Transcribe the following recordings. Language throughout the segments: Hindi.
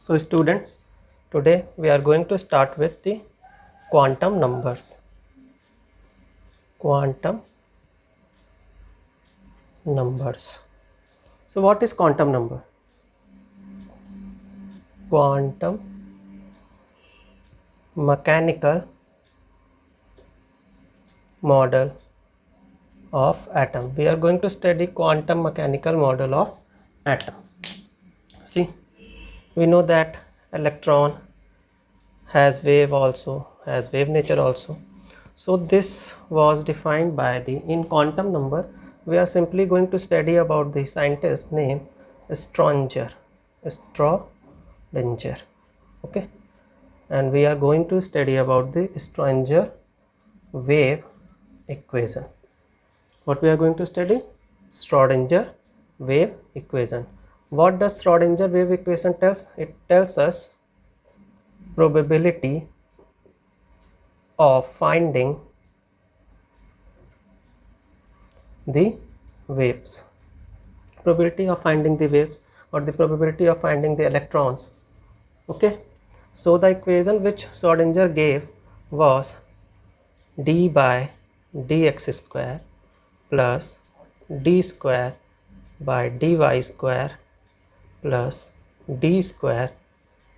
So students, today we are going to start with the quantum numbers. Quantum numbers. So what is quantum number? Quantum mechanical model of atom. We are going to study quantum mechanical model of atom. See, we know that electron has wave nature also. So this was defined by in quantum number. We are simply going to study about the scientist named Schrödinger. Okay, and we are going to study about the Schrödinger wave equation. What we are going to study? Schrödinger wave equation. What does Schrödinger wave equation tells? It tells us probability of finding the waves. Probability of finding the waves, or the probability of finding the electrons. Okay, so the equation which Schrödinger gave was d by dx square plus d square by dy square plus d square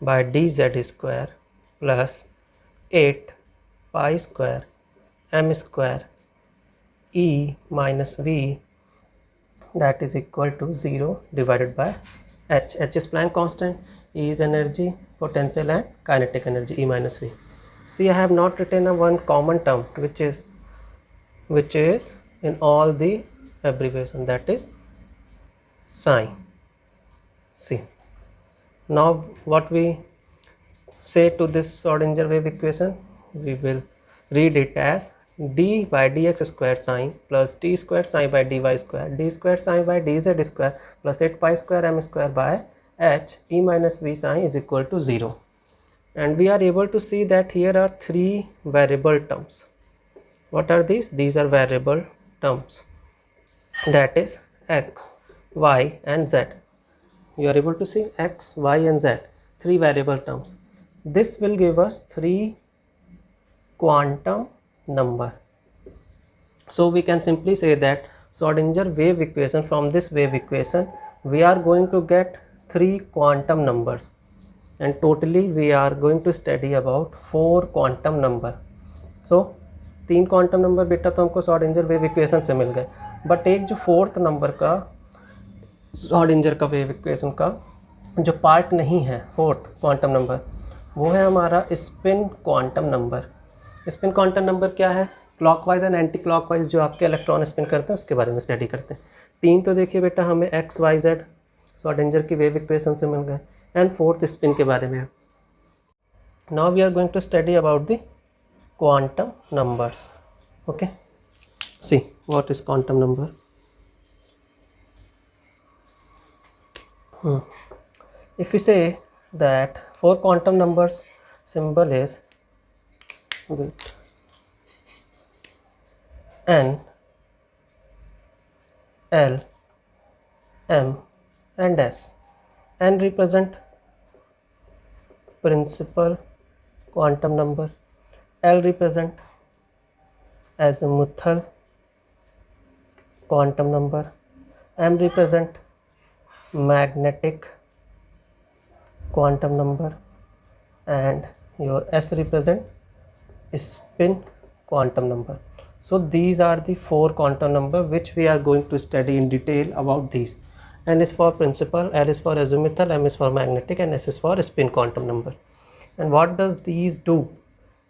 by dz square plus 8 pi square m square E minus V, that is equal to 0 divided by H. H is Planck constant, E is energy, potential and kinetic energy, E minus V. See, I have not written a one common term which is in all the abbreviation, that is psi. See, now what we say to this Schrödinger wave equation, we will read it as d by dx squared sine plus d squared sine by dy square, d squared sine by dz square plus 8 pi square m square by h E minus V sine is equal to 0. And we are able to see that here are three variable terms. What are these? These are variable terms, that is x, y and z. You are able to see x, y and z, three variable terms. This will give us three quantum number. So we can simply say that Schrödinger wave equation, from this wave equation we are going to get three quantum numbers, and totally we are going to study about 4 quantum number. So 3 quantum number बेटा तो हमको Schrödinger वेव इक्वेशन से मिल गए, बट एक जो 4th नंबर का Schrödinger का वेव इक्वेशन का जो पार्ट नहीं है, 4th क्वांटम नंबर, वो है हमारा spin quantum number. Spin quantum number क्या है? क्लॉकवाइज एंड एंटी क्लॉकवाइज जो आपके इलेक्ट्रॉन स्पिन करते हैं उसके बारे में स्टडी करते हैं. 3 तो देखिए बेटा हमें एक्स वाई जेड Schrödinger की वेव इक्वेशन से मिल गए, एंड 4th स्पिन के बारे में. Now we are going to study about the quantum numbers. Okay, see what is quantum number. If we say that 4 quantum numbers, symbol is N, L, M and S. N represent principal quantum number, L represent azimuthal quantum number, M represent magnetic quantum number, and your S represent spin quantum number. So these are the 4 quantum number which we are going to study in detail about these. N is for principal, L is for azimuthal, M is for magnetic, and S is for spin quantum number. And what does these do?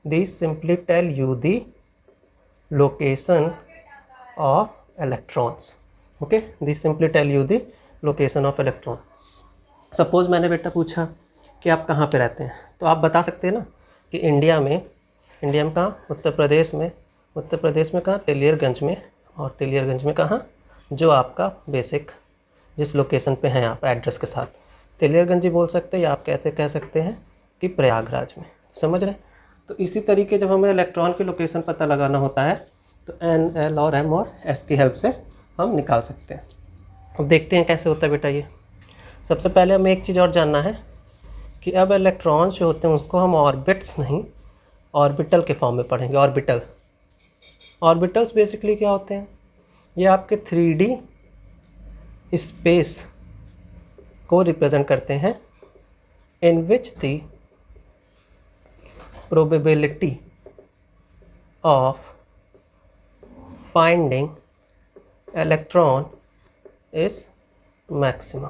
These simply tell you the location of electrons. Okay, these simply tell you the location of electron. Suppose मैंने बेटा पूछा कि आप कहाँ पे रहते हैं, तो आप बता सकते हैं ना कि इंडिया में कहाँ? उत्तर प्रदेश में कहाँ? तेलियरगंज में. और तेलियरगंज में कहाँ? जो आपका बेसिक जिस लोकेशन पे हैं आप एड्रेस के साथ, तेलियरगंज ही बोल सकते हैं, या आप कह सकते हैं कि प्रयागराज में. समझ रहे? तो इसी तरीके जब हमें इलेक्ट्रॉन की लोकेशन पता लगाना होता है तो एन, एल और एम और एस की हेल्प से हम निकाल सकते हैं. अब देखते हैं कैसे होता है बेटा ये. सबसे पहले हमें एक चीज़ और जानना है कि अब इलेक्ट्रॉन्स जो होते हैं उसको हम ऑर्बिट्स नहीं, ऑर्बिटल के फॉर्म में पढ़ेंगे। ऑर्बिटल्स बेसिकली क्या होते हैं? ये आपके 3D स्पेस को रिप्रेजेंट करते हैं, in which the probability of finding electron is maximum.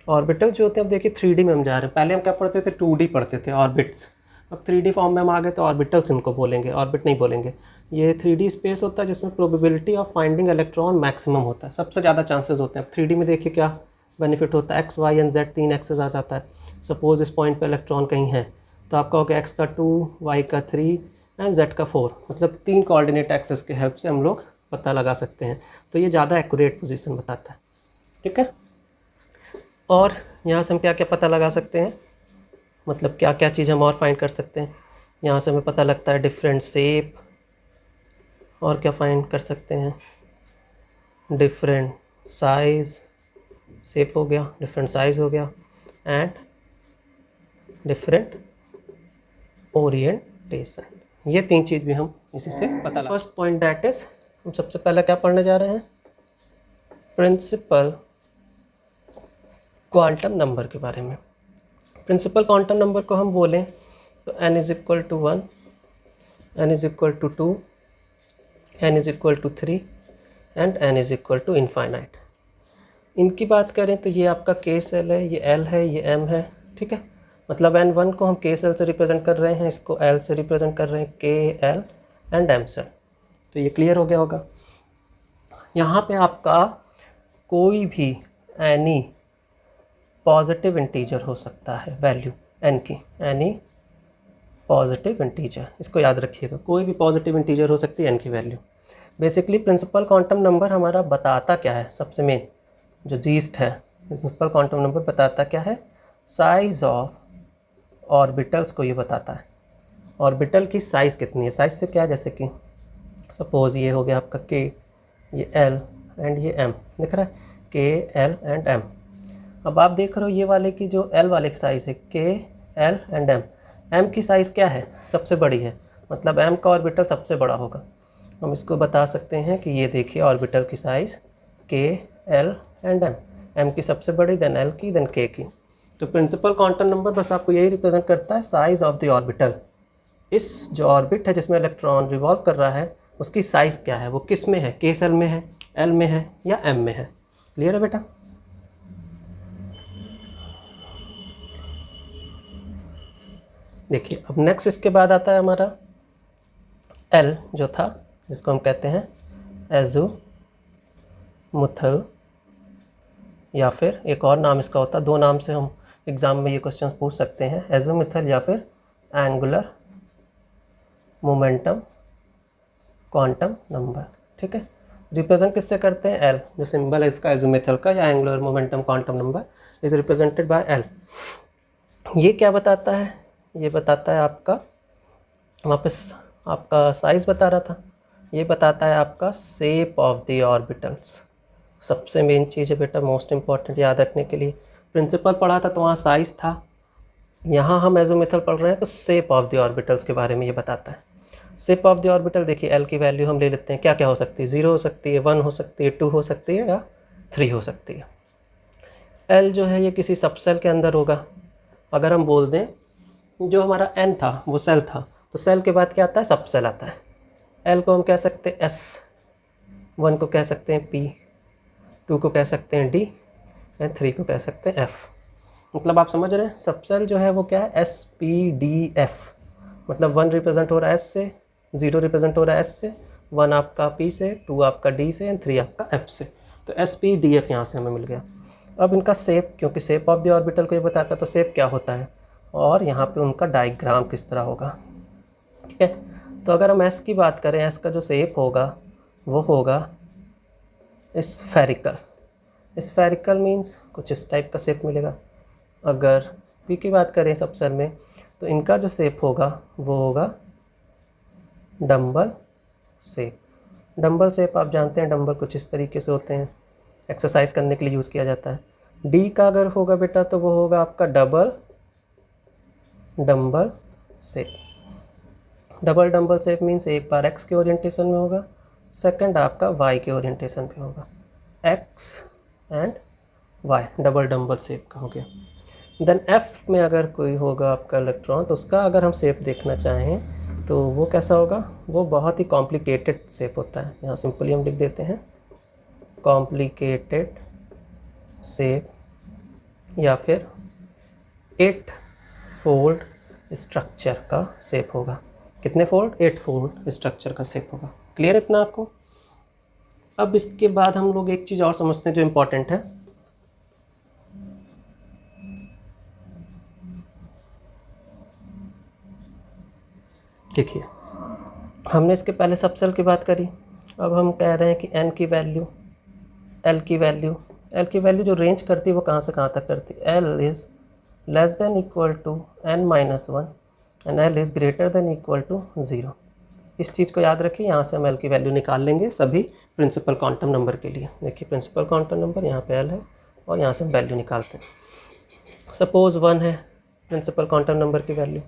Orbital जो होते हैं, अब देखिए 3D में हम जा रहे हैं, पहले हम क्या पढ़ते थे? 2D पढ़ते थे, ऑर्बिट्स। अब 3D फॉर्म में हम आ गए तो ऑर्बिटल्स इनको बोलेंगे, ऑर्बिट नहीं बोलेंगे। ये 3D स्पेस होता है जिसमें probability of finding electron maximum होता है, सबसे ज़्यादा चांसेस होते हैं। अब 3D में देखिए क्या बेनिफिट होता है, X Y and Z 3 axes आ जाता है। सपोज इस पॉइंट पर इलेक्ट्रॉन कहीं है तो आपका होगा एक्स का 2, वाई का 3 एंड जेड का 4, मतलब 3 कोऑर्डिनेट एक्सेस के हेल्प से हम लोग पता लगा सकते हैं। तो ये ज़्यादा एक्यूरेट पोजीशन बताता है, ठीक है। और यहाँ से हम क्या क्या पता लगा सकते हैं, मतलब क्या क्या चीज़ हम और फाइंड कर सकते हैं। यहाँ से हमें पता लगता है डिफरेंट शेप, और क्या फाइंड कर सकते हैं, डिफरेंट साइज़, शेप हो गया, डिफरेंट साइज़ हो गया, एंड डिफरेंट ओरिएंटेशन। ये 3 चीज़ भी हम इसी से पता लगा। फर्स्ट पॉइंट दैट इज़, हम सबसे पहले क्या पढ़ने जा रहे हैं? प्रिंसिपल क्वांटम नंबर के बारे में। प्रिंसिपल क्वांटम नंबर को हम बोलें तो n is equal to 1, n is equal to 2, n is equal to 3 and n is equal to infinite. इनकी बात करें तो ये आपका k सेल है, ये l है, ये m है, ठीक है। मतलब n1 को हम k सेल से रिप्रेजेंट कर रहे हैं, इसको l से रिप्रेजेंट कर रहे हैं, k, l and m shell. तो ये क्लियर हो गया होगा। यहाँ पे आपका कोई भी एनी पॉजिटिव इंटीजर हो सकता है, वैल्यू n की, एनी पॉजिटिव इंटीजर, इसको याद रखिएगा, कोई भी पॉजिटिव इंटीजर हो सकती है n की value. Basically principal quantum number हमारा बताता क्या है? सबसे मेन जो जीस्ट है, प्रिंसिपल क्वांटम नंबर बताता क्या है? साइज ऑफ ऑर्बिटल्स को ये बताता है, ऑर्बिटल की साइज़ कितनी है। साइज से क्या, जैसे कि सपोज ये हो गया आपका k, ये l एंड ये m, दिख रहा है k, l एंड m। अब आप देख रहे हो ये वाले की जो l वाले की साइज़ है k, l and m, m की साइज़ क्या है? सबसे बड़ी है, मतलब m का ऑर्बिटल सबसे बड़ा होगा। हम इसको बता सकते हैं कि ये देखिए ऑर्बिटल की size k, l and m, m की सबसे बड़ी, देन l की, देन k की। तो प्रिंसिपल क्वांटम नंबर बस आपको यही रिप्रेजेंट करता है, साइज़ ऑफ द ऑर्बिटल। इस जो ऑर्बिट है जिसमें इलेक्ट्रॉन रिवॉल्व कर रहा है उसकी साइज़ क्या है, वो किस में है, k सेल में है, l में है या m में है। क्लियर है बेटा? देखिए अब नेक्स्ट इसके बाद आता है हमारा L जो था, जिसको हम कहते हैं एज़ोमुथल, या फिर एक और नाम इसका होता है, 2 नाम से हम एग्ज़ाम में ये क्वेश्चंस पूछ सकते हैं, एज़ोमुथल या फिर एंगुलर मोमेंटम क्वांटम नंबर, ठीक है। रिप्रेजेंट किससे करते हैं? L, जो सिंबल है इसका एज़ोमुथल का या angular momentum quantum number is represented by L। ये क्या बताता है? ये बताता है आपका, वापस आपका साइज़ बता रहा था, ये बताता है आपका शेप ऑफ द ऑर्बिटल्स। सबसे मेन चीज़ है बेटा, मोस्ट इंपॉर्टेंट याद रखने के लिए। प्रिंसिपल पढ़ा था तो वहाँ साइज़ था, यहाँ हम एज़ोमुथल पढ़ रहे हैं तो शेप ऑफ द ऑर्बिटल्स के बारे में ये बताता है। शेप ऑफ द ऑर्बिटल देखिए, L की वैल्यू हम ले लेते हैं, क्या क्या हो सकती है? 0 हो सकती है, 1 हो सकती है, 2 हो सकती है या 3 हो सकती है। L जो है ये किसी सबसेल के अंदर होगा। अगर हम बोल दें जो हमारा n था वो सेल था, तो सेल के बाद क्या आता है? सब सेल आता है। L को हम कह सकते हैं S, 1 को कह सकते हैं P, 2 को कह सकते हैं D एंड 3 को कह सकते हैं F। मतलब आप समझ रहे हैं, सब सेल जो है वो क्या है? S, P, D, F। मतलब 1 रिप्रेजेंट हो रहा है S से, 0 रिप्रेजेंट हो रहा है S से, 1 आपका P से, 2 आपका D से एंड 3 आपका F से। तो S, P, D, F यहाँ से हमें मिल गया। अब इनका शेप, क्योंकि शेप ऑफ द ऑर्बिटल को ये बताता है तो शेप क्या होता है और यहाँ पे उनका डायग्राम किस तरह होगा, ठीक है। तो अगर हम S की बात करें, S का जो शेप होगा वो होगा स्फेरिकल। स्फेरिकल मीन्स कुछ इस टाइप का शेप मिलेगा। अगर P की बात करें सब सेल में, तो इनका जो शेप होगा वो होगा डम्बल शेप। डम्बल शेप आप जानते हैं, डम्बल कुछ इस तरीके से होते हैं, एक्सरसाइज करने के लिए यूज़ किया जाता है। D का अगर होगा बेटा तो वो होगा आपका double dumbbell shape. Double dumbbell shape means एक बार x के ओरिएंटेशन में होगा, सेकंड आपका y के ओरिएंटेशन पे होगा, x and y, double dumbbell shape का हो गया। देन f में अगर कोई होगा आपका इलेक्ट्रॉन, तो उसका अगर हम शेप देखना चाहें तो वो कैसा होगा, वो बहुत ही कॉम्प्लिकेटेड शेप होता है। यहाँ सिंपली हम लिख देते हैं कॉम्प्लिकेटेड शेप, या फिर 8 फोल्ड स्ट्रक्चर का शेप होगा। कितने फोल्ड? 8 फोल्ड स्ट्रक्चर का शेप होगा। क्लियर इतना आपको? अब इसके बाद हम लोग एक चीज़ और समझते हैं जो इम्पोर्टेंट है। देखिए, हमने इसके पहले सबसेल की बात करी, अब हम कह रहे हैं कि n की वैल्यू, l की वैल्यू जो रेंज करती है वो कहाँ से कहाँ तक करती है? l is less than equal to n-1 and l is greater than equal to 0। इस चीज़ को याद रखिए। यहाँ से हम l की वैल्यू निकाल लेंगे सभी प्रिंसिपल क्वांटम नंबर के लिए। देखिए प्रिंसिपल क्वांटम नंबर यहाँ पे l है और यहाँ से हम वैल्यू निकालते हैं। सपोज़ 1 है प्रिंसिपल क्वांटम नंबर की वैल्यू,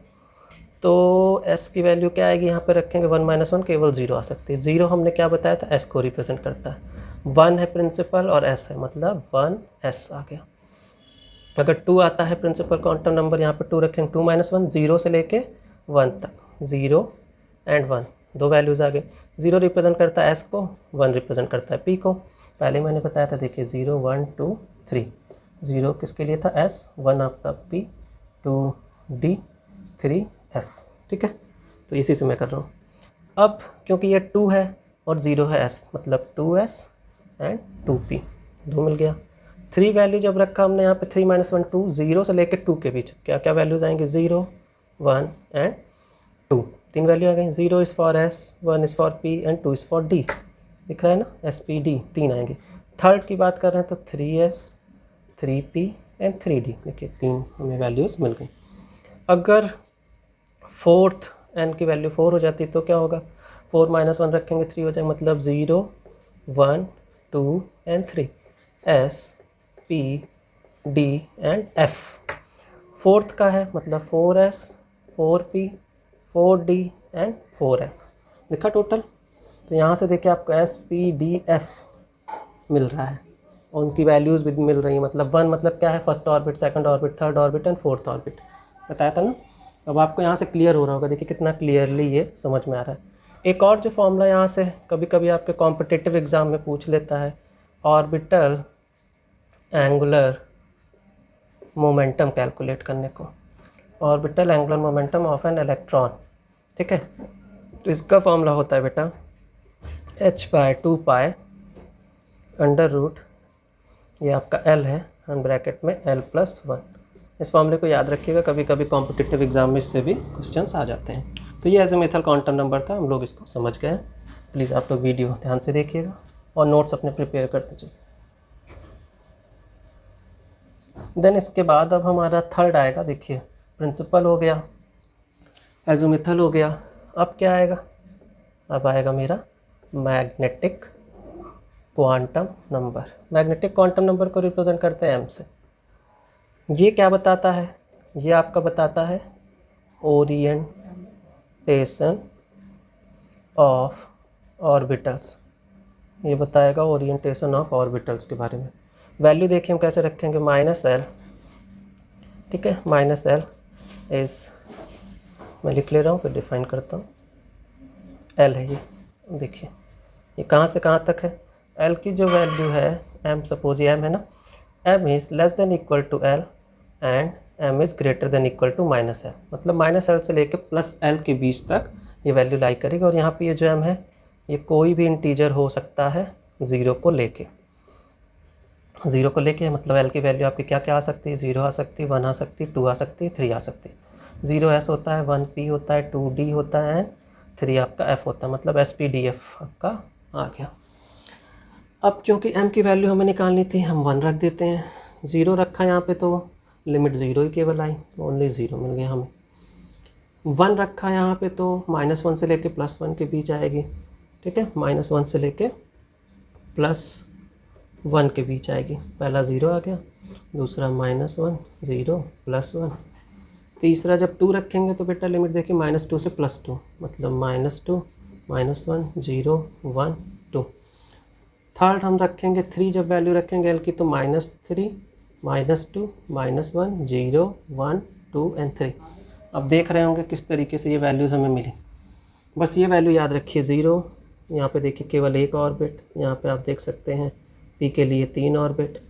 तो s की वैल्यू क्या आएगी? यहाँ पे रखेंगे 1-1, केवल 0 आ सकती है। 0 हमने क्या बताया था? s को रिप्रेजेंट करता है। 1 है प्रिंसिपल और s है, मतलब 1s आ गया। अगर 2 आता है प्रिंसिपल क्वांटम नंबर, यहाँ पे 2 रखेंगे, 2-1, 0 से लेके 1 तक, 0 एंड 1, दो वैल्यूज़ आ गए। 0 रिप्रेजेंट करता है s को, 1 रिप्रेजेंट करता है p को। पहले मैंने बताया था, देखिए 0, 1, 2, 3। 0 किसके लिए था? s, 1 आपका p, 2 d, 3 f। ठीक है, तो इसी से मैं कर रहा हूँ। अब क्योंकि ये 2 है और 0 है s, मतलब 2s एंड 2p, 2 मिल गया। 3 वैल्यू जब रखा हमने यहाँ पे 3-1, 2, 0 से लेकर 2 के बीच क्या क्या वैल्यूज़ आएंगे? 0, 1 एंड 2, 3 वैल्यू आ गई। 0 is for s, 1 is for p and 2 is for d। दिख रहा है ना, s p d, 3 आएंगे। थर्ड की बात कर रहे हैं तो 3s, 3p एंड 3d। देखिए 3 हमें वैल्यूज़ मिल गई। अगर फोर्थ n की वैल्यू 4 हो जाती तो क्या होगा? 4-1 रखेंगे, 3 हो जाए, मतलब 0, 1, 2 and 3, s, p, d and f। Fourth का है मतलब 4s, 4p, 4d and 4f। देखा टोटल? तो यहाँ से देखिए आपको s, p, d, f मिल रहा है और उनकी वैल्यूज़ भी मिल रही हैं। मतलब 1 मतलब क्या है? First orbit, second orbit, third orbit and fourth orbit, बताया था ना। अब आपको यहाँ से क्लियर हो रहा होगा, देखिए कितना क्लियरली ये समझ में आ रहा है। एक और जो फॉर्मूला यहाँ से कभी कभी आपके कॉम्पिटिटिव एग्ज़ाम में पूछ लेता है, ऑर्बिटल एंगुलर मोमेंटम कैलकुलेट करने को, orbital angular momentum of an electron. ठीक है, तो इसका फॉर्मूला होता है बेटा h/2 अंडर रूट, ये आपका l है, हम ब्रैकेट में l+1। इस फॉर्मूले को याद रखिएगा, कभी कभी कॉम्पिटिटिव एग्जाम में इससे भी क्वेश्चंस आ जाते हैं। तो ये एजीमुथल क्वांटम नंबर था, हम लोग इसको समझ गए। प्लीज़ आप लोग वीडियो ध्यान से देखिएगा और नोट्स अपने प्रिपेयर करते चलिए। देन इसके बाद अब हमारा थर्ड आएगा। देखिए प्रिंसिपल हो गया, एजीमुथल हो गया, अब क्या आएगा? अब आएगा मेरा magnetic quantum number. Magnetic quantum number को रिप्रेजेंट करते हैं m से। ये क्या बताता है? ये आपका बताता है ओरिएंटेशन ऑफ ऑर्बिटल्स। ये बताएगा ओरिएंटेशन ऑफ ऑर्बिटल्स के बारे में। वैल्यू देखिए हम कैसे रखेंगे, -l। ठीक है, -l इज़, मैं लिख ले रहा हूँ फिर डिफाइन करता हूँ। l है ये, देखिए ये कहाँ से कहाँ तक है? l की जो वैल्यू है m, सपोज ये m है ना, m is less than equal to l and m is greater than equal to -l। मतलब -l से लेके +l के बीच तक ये वैल्यू लाई करेगी। और यहाँ पे ये जो m है ये कोई भी इंटीजर हो सकता है 0 को लेके। 0 को लेके मतलब l की वैल्यू आपकी क्या क्या आ सकती है? 0 आ सकती है, 1 आ सकती है, 2 आ सकती है, 3 आ सकती है। 0s होता है, 1p होता है, 2d होता है, 3 आपका f होता है, मतलब s-p-d-f आपका आ गया। अब क्योंकि m की वैल्यू हमें निकालनी थी, हम 1 रख देते हैं। 0 रखा यहाँ पे तो लिमिट 0 ही केवल आई, तो ओनली 0 मिल गया हमें। 1 रखा यहाँ पे तो -1 से लेके +1 के बीच आएगी। ठीक है, -1 से लेके +1 के बीच आएगी। पहला 0 आ गया, दूसरा -1, 0, +1, तीसरा जब 2 रखेंगे तो बेटा लिमिट देखिए -2 से +2, मतलब -2 -1 0 1 2। थर्ड हम रखेंगे 3, जब वैल्यू रखेंगे एल की तो -3 -2 -1 0 1 2 एंड 3। अब देख रहे होंगे किस तरीके से ये वैल्यूज़ हमें मिली। बस ये वैल्यू याद रखिए 0, यहाँ पे देखिए केवल एक ऑर्बिट, यहाँ पे आप देख सकते हैं पी के लिए 3 ऑर्बिट,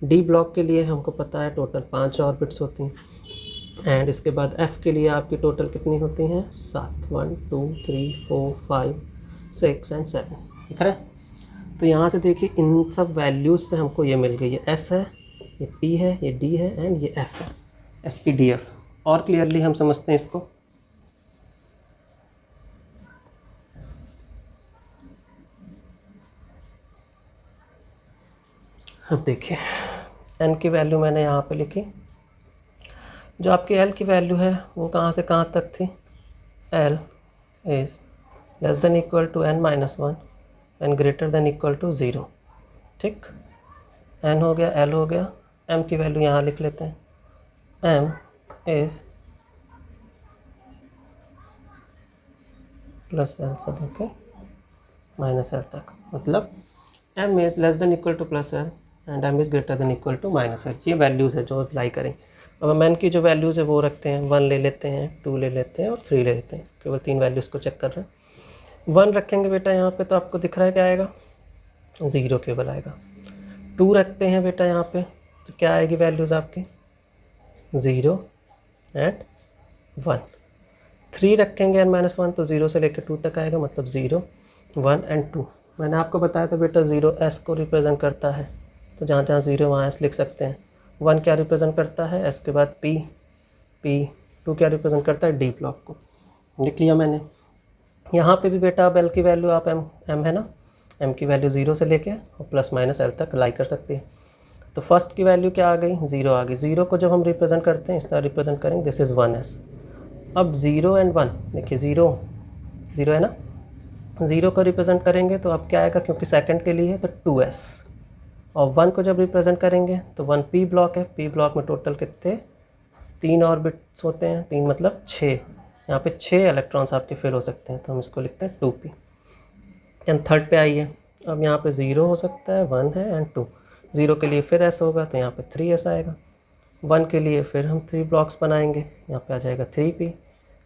डी ब्लॉक के लिए हमको पता है टोटल 5 ऑर्बिट्स होती हैं, एंड इसके बाद एफ़ के लिए आपकी टोटल कितनी होती हैं 7 1 2 3 4 5 6 एंड 7। ठीक है, तो यहाँ से देखिए इन सब वैल्यूज़ से हमको ये मिल गई, ये एस है, ये पी है, ये डी है एंड ये एफ़ है, एस पी डी एफ। और क्लियरली हम समझते हैं इसको। अब देखिए एन की वैल्यू मैंने यहाँ पे लिखी, जो आपकी एल की वैल्यू है वो कहाँ से कहाँ तक थी, L is less than equal to n - 1 and greater than equal to 0। ठीक, n हो गया, l हो गया, m की वैल्यू यहाँ लिख लेते हैं, m इज़ प्लस l से लेके -l तक, मतलब m is less than equal to plus l and m is greater than equal to -l। ये वैल्यूज़ है जो अप्लाई करें। अब हम n की जो वैल्यूज़ है वो रखते हैं, 1 ले लेते हैं, 2 ले लेते हैं और 3 ले लेते हैं, केवल 3 वैल्यूज़ को चेक कर रहे हैं। 1 रखेंगे बेटा यहाँ पे तो आपको दिख रहा है क्या आएगा, 0 केवल आएगा। 2 रखते हैं बेटा यहाँ पे तो क्या आएगी वैल्यूज़ आपकी, 0 एंड 1। 3 रखेंगे n - 1 तो 0 से लेकर 2 तक आएगा, मतलब 0 1 एंड 2। मैंने आपको बताया था बेटा 0 s को रिप्रेजेंट करता है, तो जहाँ जहाँ 0 वहाँ s लिख सकते हैं। 1 क्या रिप्रेजेंट करता है, s के बाद p, 2 क्या रिप्रेजेंट करता है, d ब्लॉक को, लिख लिया मैंने। यहाँ पे भी बेटा अब l की वैल्यू आप m है ना, m की वैल्यू 0 से लेके और ±l तक लाई कर सकते हैं। तो फर्स्ट की वैल्यू क्या आ गई, 0 आ गई। 0 को जब हम रिप्रेजेंट करते हैं इस तरह रिप्रेजेंट करेंगे, दिस इज़ 1s। अब 0 एंड 1 देखिए, 0 है ना, 0 को रिप्रेजेंट करेंगे तो अब क्या आएगा, क्योंकि सेकंड के लिए है तो 2s, और 1 को जब रिप्रेजेंट करेंगे तो 1 p ब्लॉक है, p ब्लॉक में टोटल कितने 3 ऑर्बिट्स होते हैं, 3 मतलब 6, यहाँ पे 6 इलेक्ट्रॉन्स आपके फिल हो सकते हैं, तो हम इसको लिखते हैं 2p। एंड थर्ड पे आइए, अब यहाँ पे 0 हो सकता है, 1 है एंड 2। 0 के लिए फिर s होगा तो यहाँ पे 3s आएगा। 1 के लिए फिर हम 3 ब्लॉक्स बनाएंगे, यहाँ पे आ जाएगा 3p,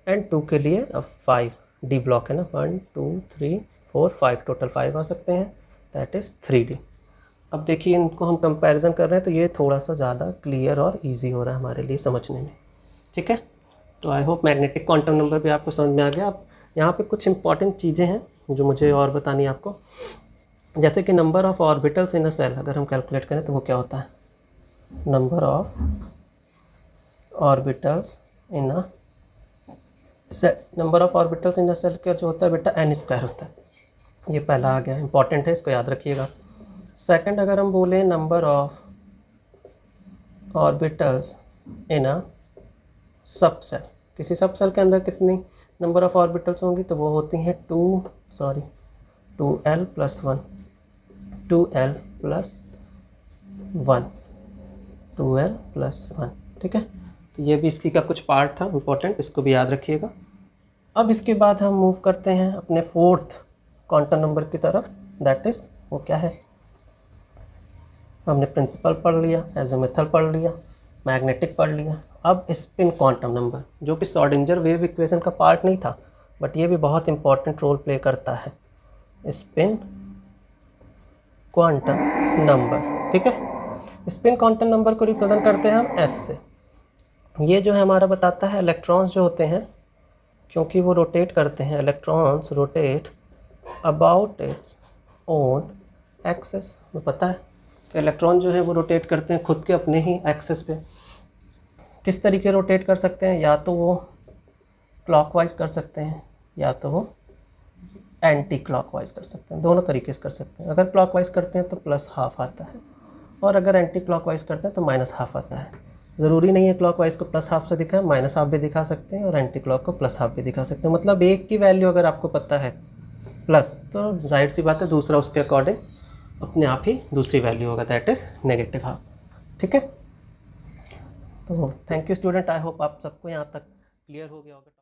एंड 2 के लिए अब 5 d ब्लॉक है ना, 1 2 3 4 5, टोटल 5 आ सकते हैं, दैट इज़ 3d। अब देखिए इनको हम कंपैरिजन कर रहे हैं तो ये थोड़ा सा ज़्यादा क्लियर और इजी हो रहा है हमारे लिए समझने में। ठीक है, तो I hope magnetic quantum number भी आपको समझ में आ गया। अब यहाँ पे कुछ इंपॉर्टेंट चीज़ें हैं जो मुझे और बतानी है आपको, जैसे कि number of orbitals in a cell अगर हम कैलकुलेट करें तो वो क्या होता है, number of orbitals in a cell, number of orbitals in a cell क्या जो होता है बेटा, n² होता है। ये पहला आ गया, इंपॉर्टेंट है, इसको याद रखिएगा। सेकंड अगर हम बोलें नंबर ऑफ ऑर्बिटल्स इन अ सब सेल, किसी सब सेल के अंदर कितनी नंबर ऑफ ऑर्बिटल्स होंगी, तो वो होती हैं 2l + 1, 2l + 1, 2l + 1। ठीक है, तो ये भी इसकी का कुछ पार्ट था इंपॉर्टेंट, इसको भी याद रखिएगा। अब इसके बाद हम मूव करते हैं अपने फोर्थ क्वांटम नंबर की तरफ, दैट इज़ वो क्या है, हमने प्रिंसिपल पढ़ लिया, एज़ोमेथल पढ़ लिया, मैग्नेटिक पढ़ लिया। अब स्पिन क्वांटम नंबर, जो कि श्रोडिंगर वेव इक्वेशन का पार्ट नहीं था, बट ये भी बहुत इंपॉर्टेंट रोल प्ले करता है, स्पिन क्वांटम नंबर। ठीक है, स्पिन क्वांटम नंबर को रिप्रेजेंट करते हैं हम s से। ये जो है हमारा बताता है इलेक्ट्रॉन्स जो होते हैं, क्योंकि वो रोटेट करते हैं, electrons rotate about its own axis. में पता है कि इलेक्ट्रॉन जो है वो रोटेट करते हैं खुद के अपने ही एक्सेस पे। किस तरीके रोटेट कर सकते हैं, या तो वो क्लॉकवाइज कर सकते हैं या तो वो एंटी क्लॉकवाइज कर सकते हैं, दोनों तरीके से कर सकते हैं। अगर क्लॉकवाइज करते हैं तो +½ आता है, और अगर एंटी क्लॉकवाइज करते हैं तो -½ आता है। ज़रूरी नहीं है क्लॉकवाइज को +½ से दिखाएं, -½ भी दिखा सकते हैं और एंटी क्लॉक को +½ भी दिखा सकते हैं। मतलब एक की वैल्यू अगर आपको पता है प्लस, तो जाहिर सी बात है दूसरा उसके अकॉर्डिंग अपने आप ही दूसरी वैल्यू होगा, दैट इज़ -½ ठीक है। तो thank you student, I hope आप सबको यहाँ तक क्लियर हो गया होगा।